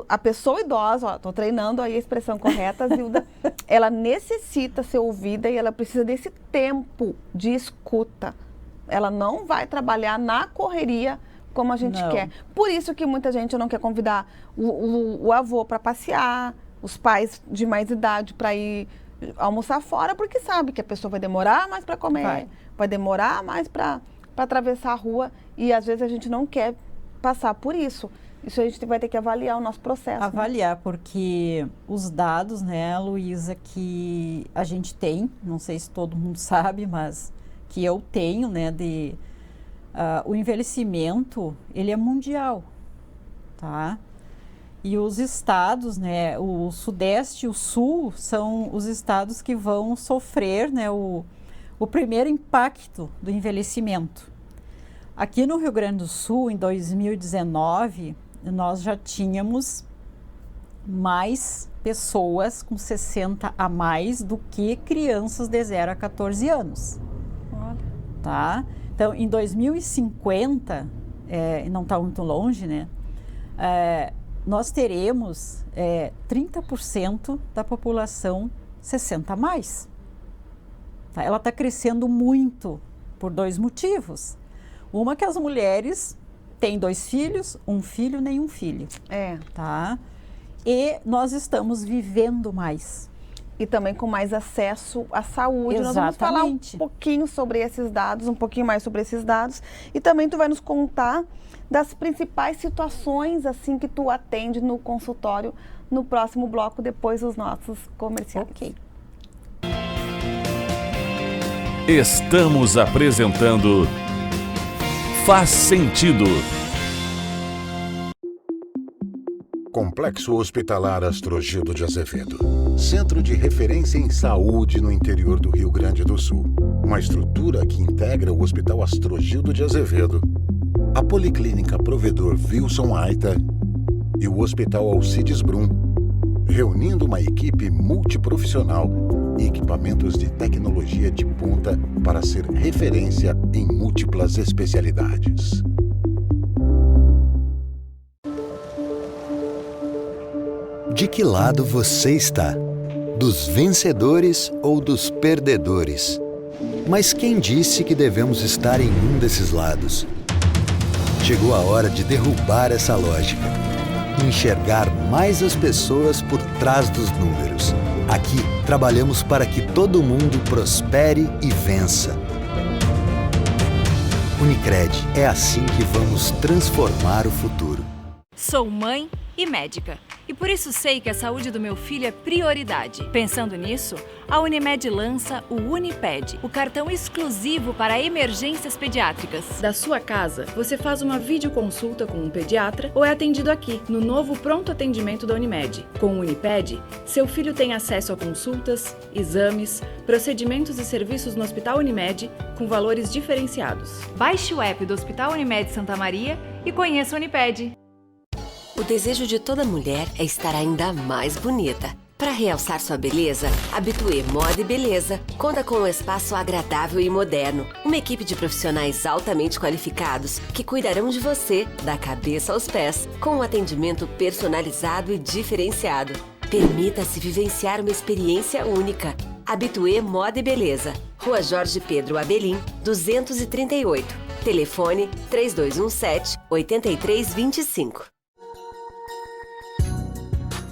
a pessoa idosa, estou treinando aí a expressão correta, Zilda, ela necessita ser ouvida e ela precisa desse tempo de escuta. Ela não vai trabalhar na correria como a gente quer. Por isso que muita gente não quer convidar o avô para passear, os pais de mais idade para ir almoçar fora, porque sabe que a pessoa vai demorar mais para comer, vai demorar mais para atravessar a rua, e às vezes a gente não quer passar por isso. Isso a gente vai ter que avaliar o nosso processo. Avaliar, né? Porque os dados, né, Luísa, que a gente tem, não sei se todo mundo sabe, mas que eu tenho, né, o envelhecimento, ele é mundial, tá? E os estados, né, o Sudeste e o Sul são os estados que vão sofrer, né, o primeiro impacto do envelhecimento. Aqui no Rio Grande do Sul, em 2019, nós já tínhamos mais pessoas com 60 a mais do que crianças de 0 a 14 anos. Olha. Tá? Então, em 2050, não está muito longe, né? Nós teremos 30% da população 60 a mais. Tá? Ela está crescendo muito por 2 motivos. Uma, que as mulheres têm 2 filhos, 1 filho, nenhum filho. Tá? E nós estamos vivendo mais. E também com mais acesso à saúde. Exatamente. Nós vamos falar um pouquinho sobre esses dados, um pouquinho mais sobre esses dados. E também tu vai nos contar das principais situações assim que tu atende no consultório no próximo bloco, depois dos nossos comerciais. Ok. Estamos apresentando Faz Sentido. Complexo Hospitalar Astrogildo de Azevedo. Centro de referência em saúde no interior do Rio Grande do Sul. Uma estrutura que integra o Hospital Astrogildo de Azevedo, a Policlínica Provedor Wilson Aita e o Hospital Alcides Brum, reunindo uma equipe multiprofissional e equipamentos de tecnologia de ponta para ser referência em múltiplas especialidades. De que lado você está? Dos vencedores ou dos perdedores? Mas quem disse que devemos estar em um desses lados? Chegou a hora de derrubar essa lógica. Enxergar mais as pessoas por trás dos números. Aqui, trabalhamos para que todo mundo prospere e vença. Unicred, é assim que vamos transformar o futuro. Sou mãe e médica. E por isso sei que a saúde do meu filho é prioridade. Pensando nisso, a Unimed lança o Uniped, o cartão exclusivo para emergências pediátricas. Da sua casa, você faz uma videoconsulta com um pediatra ou é atendido aqui, no novo pronto atendimento da Unimed. Com o Uniped, seu filho tem acesso a consultas, exames, procedimentos e serviços no Hospital Unimed com valores diferenciados. Baixe o app do Hospital Unimed Santa Maria e conheça o Uniped. O desejo de toda mulher é estar ainda mais bonita. Para realçar sua beleza, Habitué Moda e Beleza conta com um espaço agradável e moderno. Uma equipe de profissionais altamente qualificados que cuidarão de você, da cabeça aos pés, com um atendimento personalizado e diferenciado. Permita-se vivenciar uma experiência única. Habitué Moda e Beleza. Rua Jorge Pedro Abelim, 238. Telefone 3217-8325.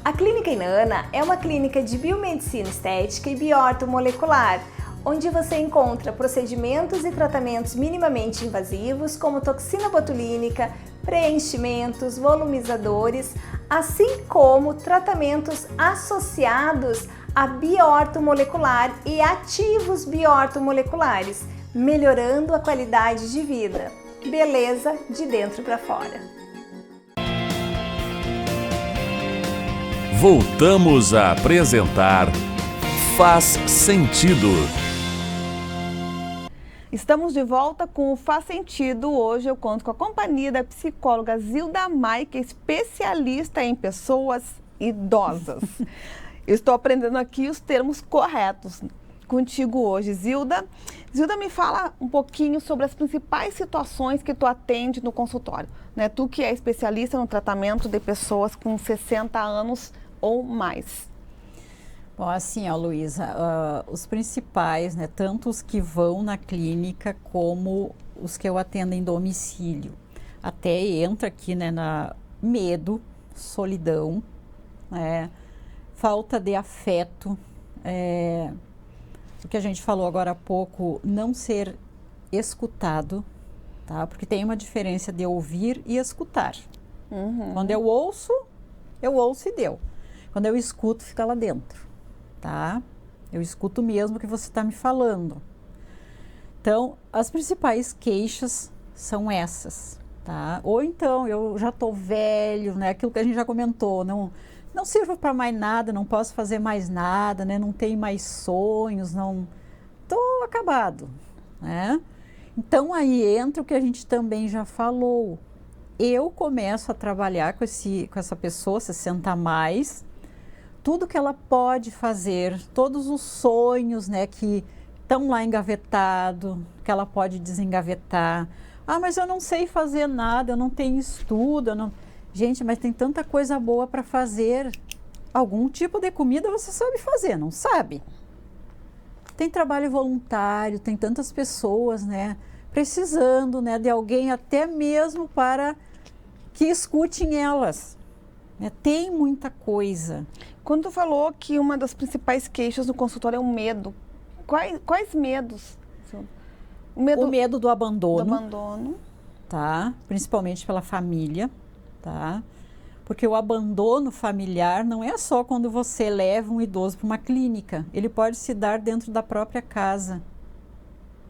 A Clínica Inanna é uma clínica de biomedicina estética e bioortomolecular, onde você encontra procedimentos e tratamentos minimamente invasivos, como toxina botulínica, preenchimentos, volumizadores, assim como tratamentos associados a bioortomolecular e ativos bioortomoleculares, melhorando a qualidade de vida. Beleza de dentro para fora. Voltamos a apresentar Faz Sentido. Estamos de volta com o Faz Sentido. Hoje eu conto com a companhia da psicóloga Zilda Mai, que é especialista em pessoas idosas. Eu estou aprendendo aqui os termos corretos contigo hoje, Zilda. Zilda, me fala um pouquinho sobre as principais situações que tu atende no consultório, né? Tu que é especialista no tratamento de pessoas com 60 anos ou mais. Bom, assim, ó, Luísa, os principais, né, tanto os que vão na clínica como os que eu atendo em domicílio. Até entra aqui, né, na medo, solidão, falta de afeto, o que a gente falou agora há pouco, não ser escutado, tá? Porque tem uma diferença de ouvir e escutar. Quando eu ouço e deu. Quando eu escuto, fica lá dentro. Tá? Eu escuto mesmo o que você está me falando. Então, as principais queixas são essas, tá? Ou então, eu já estou velho, né? Aquilo que a gente já comentou, não sirvo para mais nada, não posso fazer mais nada, né? Não tenho mais sonhos, estou acabado, né? Então, aí entra o que a gente também já falou. Eu começo a trabalhar com essa pessoa, 60 a mais, tudo que ela pode fazer, todos os sonhos, né, que estão lá engavetados, que ela pode desengavetar. Ah, mas eu não sei fazer nada, eu não tenho estudo. Gente, mas tem tanta coisa boa para fazer. Algum tipo de comida você sabe fazer, não sabe? Tem trabalho voluntário, tem tantas pessoas, né, precisando, né, de alguém até mesmo para que escutem elas. Tem muita coisa. Quando tu falou que uma das principais queixas no consultório é o medo, quais medos? O medo do abandono. Do abandono. Tá? Principalmente pela família, tá? Porque o abandono familiar não é só quando você leva um idoso para uma clínica. Ele pode se dar dentro da própria casa.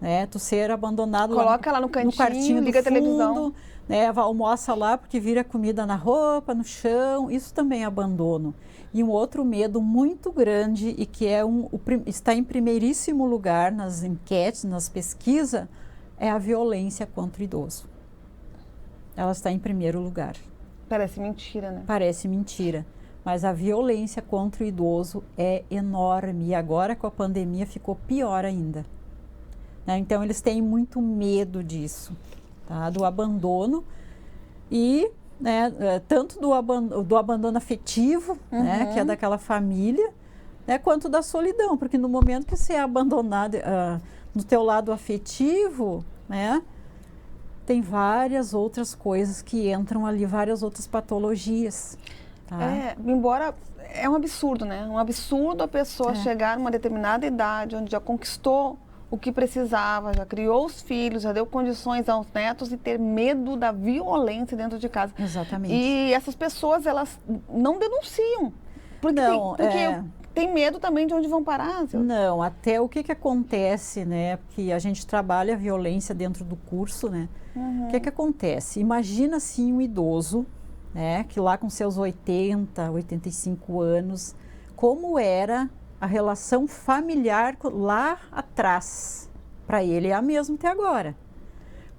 Né? Tu ser abandonado Coloca lá no cantinho, liga a televisão. Né, almoça lá porque vira comida na roupa, no chão, isso também é abandono. E um outro medo muito grande e que está em primeiríssimo lugar nas enquetes, nas pesquisas, é a violência contra o idoso. Ela está em primeiro lugar. Parece mentira, né? Parece mentira, mas a violência contra o idoso é enorme e agora com a pandemia ficou pior ainda. Né? Então eles têm muito medo disso. Tá, do abandono e né, tanto do abandono afetivo, né, que é daquela família, né, quanto da solidão, porque no momento que você é abandonado no teu lado afetivo, né, tem várias outras coisas que entram ali, várias outras patologias. Tá? Embora é um absurdo, né? Um absurdo a pessoa chegar numa determinada idade, onde já conquistou o que precisava, já criou os filhos, já deu condições aos netos e ter medo da violência dentro de casa. Exatamente. E essas pessoas, elas não denunciam. Porque tem medo também de onde vão parar. Não, até o que acontece, né? Porque a gente trabalha a violência dentro do curso, né? O que acontece? Imagina assim um idoso, né? Que lá com seus 80, 85 anos, como era a relação familiar lá atrás, para ele é a mesma até agora.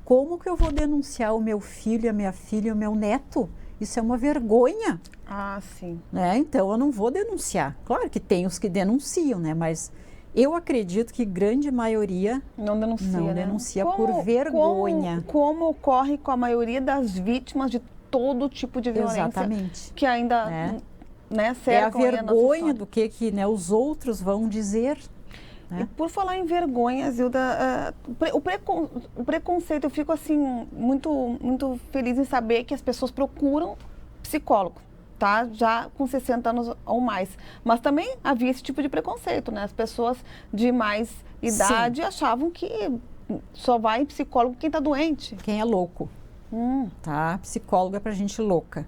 Como que eu vou denunciar o meu filho, a minha filha, o meu neto? Isso é uma vergonha. Ah, sim. Né? Então eu não vou denunciar. Claro que tem os que denunciam, né? Mas eu acredito que grande maioria não denuncia, por vergonha. Como ocorre com a maioria das vítimas de todo tipo de violência. Exatamente. Que ainda... É a vergonha do que né, os outros vão dizer. E por falar em vergonha, Zilda, o preconceito, eu fico assim, muito feliz em saber que as pessoas procuram psicólogo, tá? Já com 60 anos ou mais. Mas também havia esse tipo de preconceito, né? As pessoas de mais idade achavam que só vai em psicólogo quem está doente. Quem é louco, tá? Psicólogo é pra gente louca.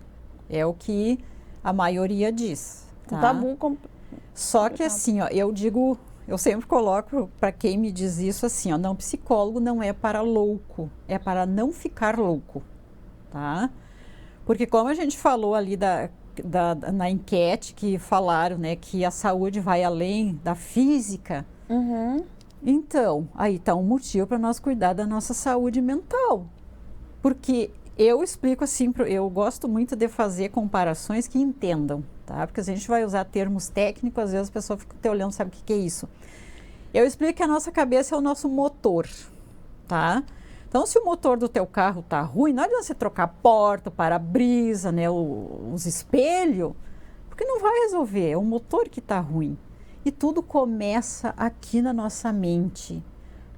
É o que a maioria diz, tá? Um tabu Só que assim, ó, eu sempre coloco para quem me diz isso assim, ó, não, psicólogo não é para louco, é para não ficar louco, tá? Porque como a gente falou ali na enquete que falaram, né, que a saúde vai além da física, então, aí tá um motivo para nós cuidar da nossa saúde mental. Porque eu explico assim, eu gosto muito de fazer comparações que entendam, tá? Porque se a gente vai usar termos técnicos, às vezes a pessoa fica te olhando, sabe o que é isso? Eu explico que a nossa cabeça é o nosso motor, tá? Então, se o motor do teu carro tá ruim, não adianta você trocar a porta, o para-brisa, né, os espelhos, porque não vai resolver, é o motor que tá ruim. E tudo começa aqui na nossa mente,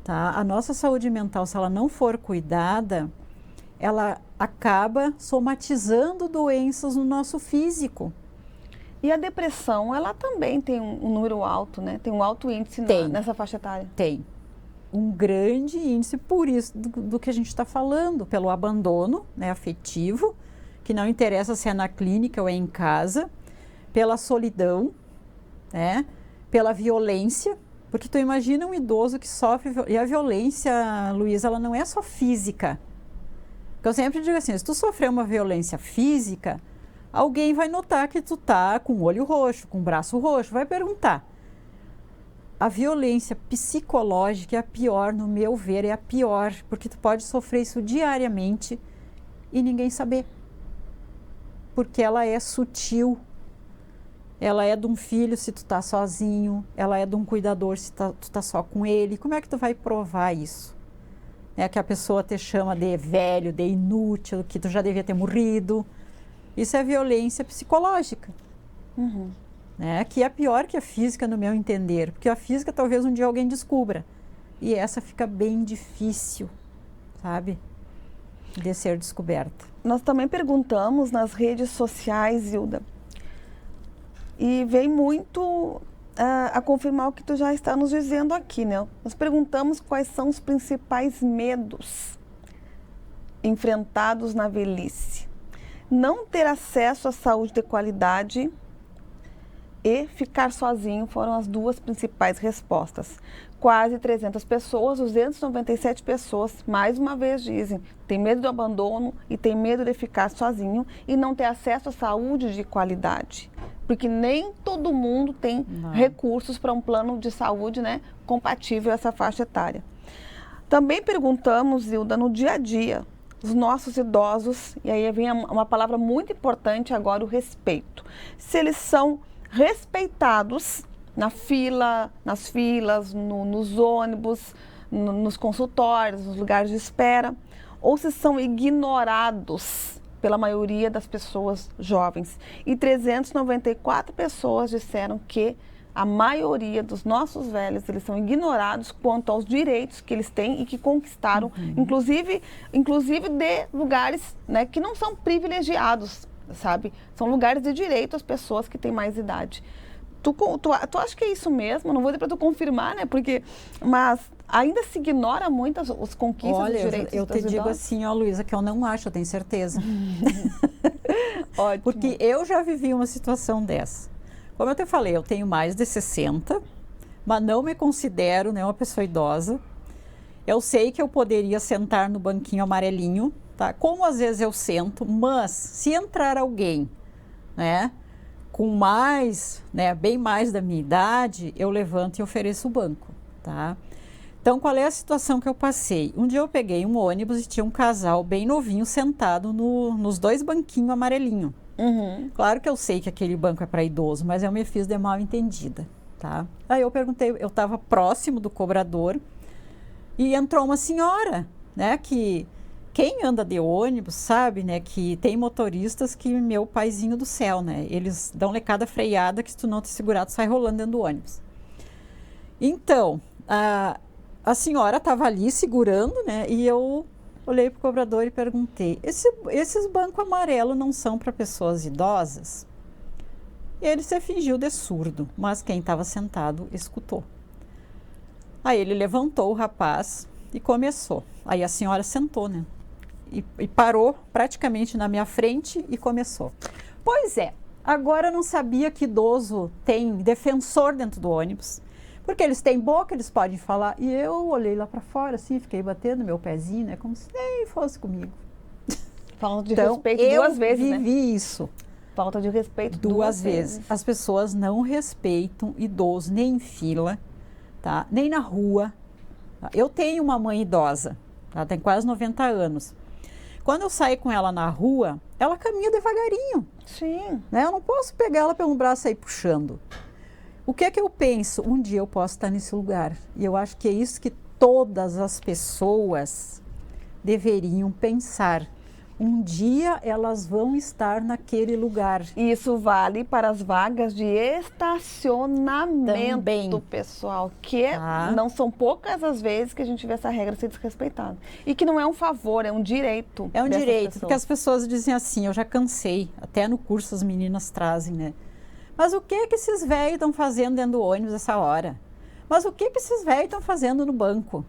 tá? A nossa saúde mental, se ela não for cuidada, ela acaba somatizando doenças no nosso físico. E a depressão, ela também tem um número alto, né? Tem um alto índice nessa faixa etária. Tem. Um grande índice, por isso do que a gente está falando, pelo abandono, né, afetivo, que não interessa se é na clínica ou é em casa, pela solidão, né, pela violência, porque tu imagina um idoso que sofre, e a violência, Luísa, ela não é só física. Eu sempre digo assim, se tu sofrer uma violência física, alguém vai notar que tu tá com o olho roxo, com o braço roxo, vai perguntar. A violência psicológica é a pior, no meu ver, é a pior, porque tu pode sofrer isso diariamente e ninguém saber. Porque ela é sutil. Ela é de um filho se tu tá sozinho, ela é de um cuidador se tu tá só com ele. Como é que tu vai provar isso? É que a pessoa te chama de velho, de inútil, que tu já devia ter morrido. Isso é violência psicológica. Né? Que é pior que a física, no meu entender. Porque a física talvez um dia alguém descubra. E essa fica bem difícil, sabe? De ser descoberta. Nós também perguntamos nas redes sociais, Zilda. E veio muito a confirmar o que tu já está nos dizendo aqui, né? Nós perguntamos quais são os principais medos enfrentados na velhice. Não ter acesso à saúde de qualidade e ficar sozinho foram as duas principais respostas. Quase 300 pessoas, 297 pessoas, mais uma vez dizem, tem medo do abandono e tem medo de ficar sozinho e não ter acesso à saúde de qualidade. Porque nem todo mundo tem recursos para um plano de saúde, né, compatível a essa faixa etária. Também perguntamos, Zilda, no dia a dia, os nossos idosos, e aí vem uma palavra muito importante agora, o respeito. Se eles são respeitados nas filas, nos ônibus, nos consultórios, nos lugares de espera, ou se são ignorados pela maioria das pessoas jovens. E 394 pessoas disseram que a maioria dos nossos velhos, eles são ignorados quanto aos direitos que eles têm e que conquistaram, inclusive de lugares, né, que não são privilegiados, sabe? São lugares de direito às pessoas que têm mais idade. Tu acha que é isso mesmo? Não vou dizer para tu confirmar, né? Mas ainda se ignora muito as conquistas dos direitos dos eu te digo idosos? assim, ó, Luísa, que eu não acho, eu tenho certeza. Ótimo. Porque eu já vivi uma situação dessa. Como eu te falei, eu tenho mais de 60, mas não me considero, né, uma pessoa idosa. Eu sei que eu poderia sentar no banquinho amarelinho, tá? Como às vezes eu sento, mas se entrar alguém, né, com mais, né, bem mais da minha idade, eu levanto e ofereço o banco, tá? Então, qual é a situação que eu passei? Um dia eu peguei um ônibus e tinha um casal bem novinho sentado nos dois banquinhos amarelinhos. Claro que eu sei que aquele banco é para idoso, mas eu me fiz de mal entendida, tá? Aí eu perguntei, eu estava próximo do cobrador e entrou uma senhora, né, que quem anda de ônibus sabe, né, que tem motoristas que, meu paizinho do céu, né, eles dão-lhe cada freada que se tu não te segurar, tu sai rolando dentro do ônibus. Então, a senhora estava ali segurando, né? E eu olhei para o cobrador e perguntei, esses bancos amarelos não são para pessoas idosas? E ele se fingiu de surdo, mas quem estava sentado escutou. Aí ele levantou o rapaz e começou. Aí a senhora sentou, né? E parou praticamente na minha frente e começou. Pois é, agora eu não sabia que idoso tem defensor dentro do ônibus, porque eles têm boca, eles podem falar. E eu olhei lá para fora, assim, fiquei batendo meu pezinho, né? Como se nem fosse comigo. Falta de Então, respeito duas vezes, né? Eu vivi isso. Falta de respeito duas vezes. As pessoas não respeitam idoso nem em fila, tá? Nem na rua. Tá? Eu tenho uma mãe idosa, ela tem quase 90 anos. Quando eu saio com ela na rua, ela caminha devagarinho. Sim. Né? Eu não posso pegar ela pelo braço e sair puxando. O que é que eu penso? Um dia eu posso estar nesse lugar. E eu acho que é isso que todas as pessoas deveriam pensar. Um dia elas vão estar naquele lugar. E isso vale para as vagas de estacionamento, também, pessoal, que não são poucas as vezes que a gente vê essa regra ser desrespeitada. E que não é um favor, é um direito. É um direito, pessoas. Porque as pessoas dizem assim, eu já cansei, até no curso as meninas trazem, né? Mas o que esses velhos estão fazendo dentro do ônibus essa hora? Mas o que esses velhos estão fazendo no banco?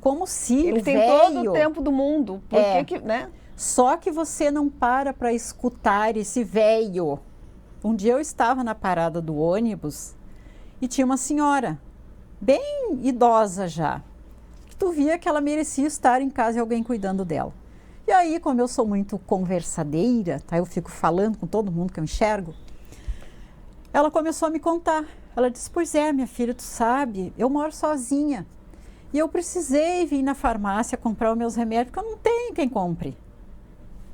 Como se Eles o têm velho... todo o tempo do mundo. Por que, né? Só que você não para escutar esse velho. Um dia eu estava na parada do ônibus e tinha uma senhora, bem idosa já, que tu via que ela merecia estar em casa e alguém cuidando dela. E aí, como eu sou muito conversadeira, tá? Eu fico falando com todo mundo que eu enxergo, ela começou a me contar. Ela disse, pois é, minha filha, tu sabe, eu moro sozinha e eu precisei vir na farmácia comprar os meus remédios porque eu não tenho quem compre.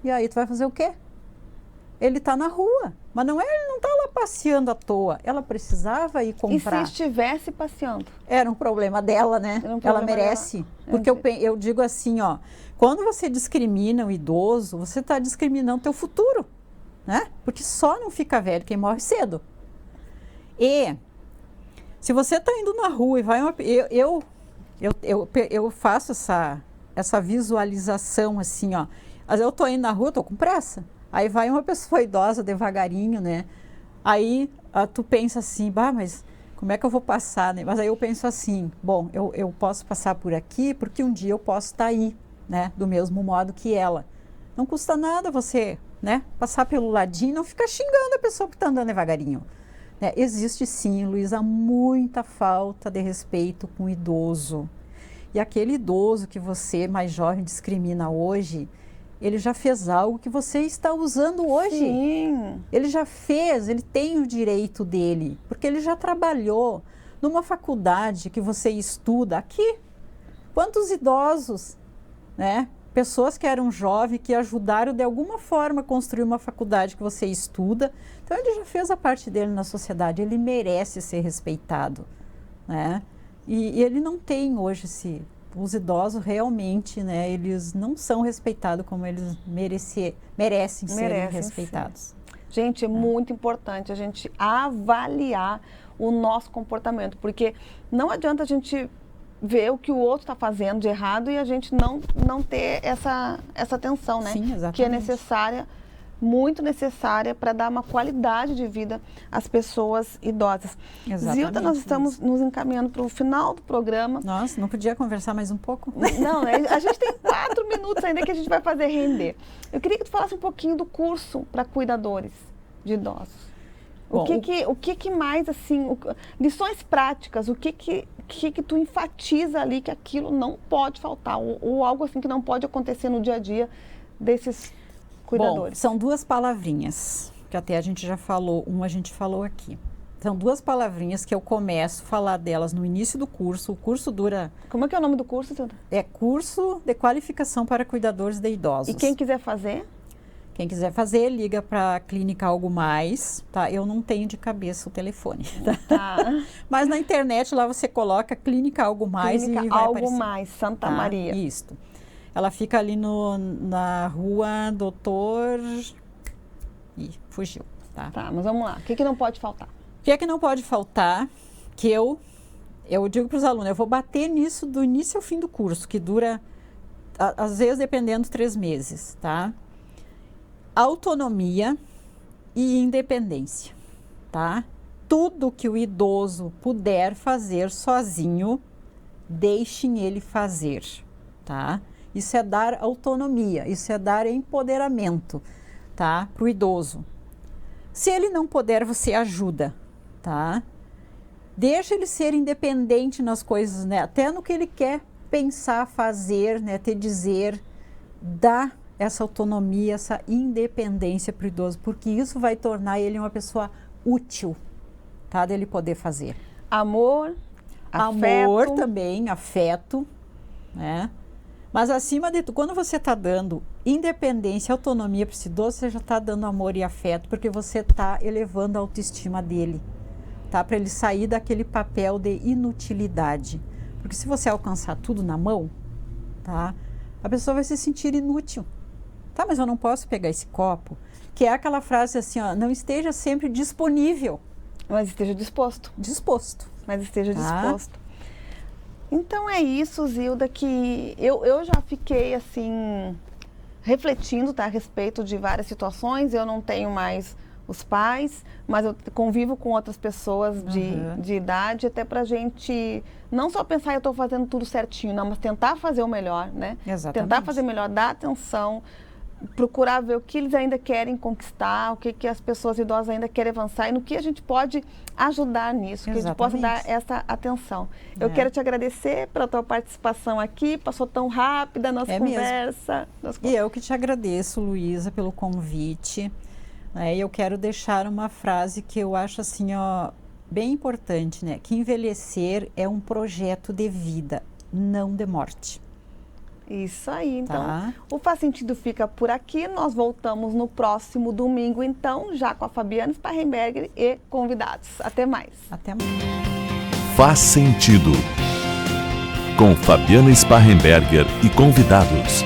E aí tu vai fazer o quê? Ele está na rua, mas ele não está lá passeando à toa. Ela precisava ir comprar. E se estivesse passeando? Era um problema dela, né? Ela merece. Porque eu digo assim, ó, quando você discrimina o idoso, você está discriminando o teu futuro, né? Porque só não fica velho quem morre cedo. E se você está indo na rua e vai eu faço essa visualização assim, ó. Eu tô indo na rua, tô com pressa. Aí vai uma pessoa idosa devagarinho, né? Aí tu pensa assim, mas como é que eu vou passar, né? Mas aí eu penso assim, bom, eu posso passar por aqui porque um dia eu posso estar aí, né? Do mesmo modo que ela. Não custa nada você, né? Passar pelo ladinho e não ficar xingando a pessoa que está andando devagarinho. Né? Existe sim, Luísa, muita falta de respeito com o idoso. E aquele idoso que você, mais jovem, discrimina hoje, ele já fez algo que você está usando hoje. Sim. Ele já fez, ele tem o direito dele, porque ele já trabalhou numa faculdade que você estuda aqui. Quantos idosos, né? Pessoas que eram jovens, que ajudaram de alguma forma a construir uma faculdade que você estuda. Então ele já fez a parte dele na sociedade, ele merece ser respeitado, né? E ele não tem hoje os idosos realmente, né, eles não são respeitados como eles merecem ser respeitados. Sim. Gente, é muito importante a gente avaliar o nosso comportamento, porque não adianta a gente ver o que o outro está fazendo de errado e a gente não ter essa atenção, né? Sim, exatamente. Que é necessária, muito necessária para dar uma qualidade de vida às pessoas idosas. Exatamente. Zilda, nós estamos nos encaminhando para o final do programa. Nossa, não podia conversar mais um pouco? Não, né? A gente tem 4 minutos ainda que a gente vai fazer render. Eu queria que tu falasse um pouquinho do curso para cuidadores de idosos. Bom, o que mais, assim, lições práticas, o que tu enfatiza ali que aquilo não pode faltar, ou algo assim que não pode acontecer no dia a dia desses cuidadores? Bom, são 2 palavrinhas, que até a gente já falou, a gente falou aqui. São 2 palavrinhas que eu começo a falar delas no início do curso. O curso dura... Como é que é o nome do curso, Zilda? É Curso de Qualificação para Cuidadores de Idosos. E quem quiser fazer? Quem quiser fazer, liga para a Clínica Algo Mais, tá? Eu não tenho de cabeça o telefone, tá? Mas na internet lá você coloca Clínica Algo Mais Clínica e vai Algo aparecer. Mais, Santa Maria. Isso. Ela fica ali na rua Doutor... Ih, fugiu, tá? Tá, mas vamos lá. O que não pode faltar? O que é que não pode faltar? Que eu eu digo para os alunos, eu vou bater nisso do início ao fim do curso, que dura, às vezes, dependendo, 3 meses, tá? Autonomia e independência, tá? Tudo que o idoso puder fazer sozinho, deixem ele fazer, tá? Isso é dar autonomia, isso é dar empoderamento, tá? Para o idoso. Se ele não puder, você ajuda, tá? Deixa ele ser independente nas coisas, né? Até no que ele quer pensar, fazer, né? Te dizer, dá essa autonomia, essa independência para o idoso, porque isso vai tornar ele uma pessoa útil, tá? Dele poder fazer. Amor, Amor afeto. também, afeto, né? Mas acima de tudo, quando você está dando independência, autonomia para esse idoso, você já está dando amor e afeto, porque você está elevando a autoestima dele, tá? Para ele sair daquele papel de inutilidade. Porque se você alcançar tudo na mão, tá? A pessoa vai se sentir inútil. Tá, mas eu não posso pegar esse copo. Que é aquela frase assim, ó, não esteja sempre disponível. Mas esteja disposto. Disposto. Mas esteja Tá. disposto. Então é isso, Zilda, que eu já fiquei assim, refletindo, tá, a respeito de várias situações. Eu não tenho mais os pais, mas eu convivo com outras pessoas de idade, até pra gente não só pensar eu estou fazendo tudo certinho, não, mas tentar fazer o melhor, né? Exatamente. Tentar fazer melhor, dar atenção, procurar ver o que eles ainda querem conquistar, o que as pessoas idosas ainda querem avançar e no que a gente pode ajudar nisso, que a gente possa dar essa atenção. Eu quero te agradecer pela tua participação aqui, passou tão rápida a nossa conversa. E eu que te agradeço, Luísa, pelo convite. Eu quero deixar uma frase que eu acho assim, ó, bem importante, né? Que envelhecer é um projeto de vida, não de morte. Isso aí, então. Tá. O Faz Sentido fica por aqui. Nós voltamos no próximo domingo, então, já com a Fabiana Sparrenberger e convidados. Até mais. Até mais. Faz Sentido. Com Fabiana Sparrenberger e convidados.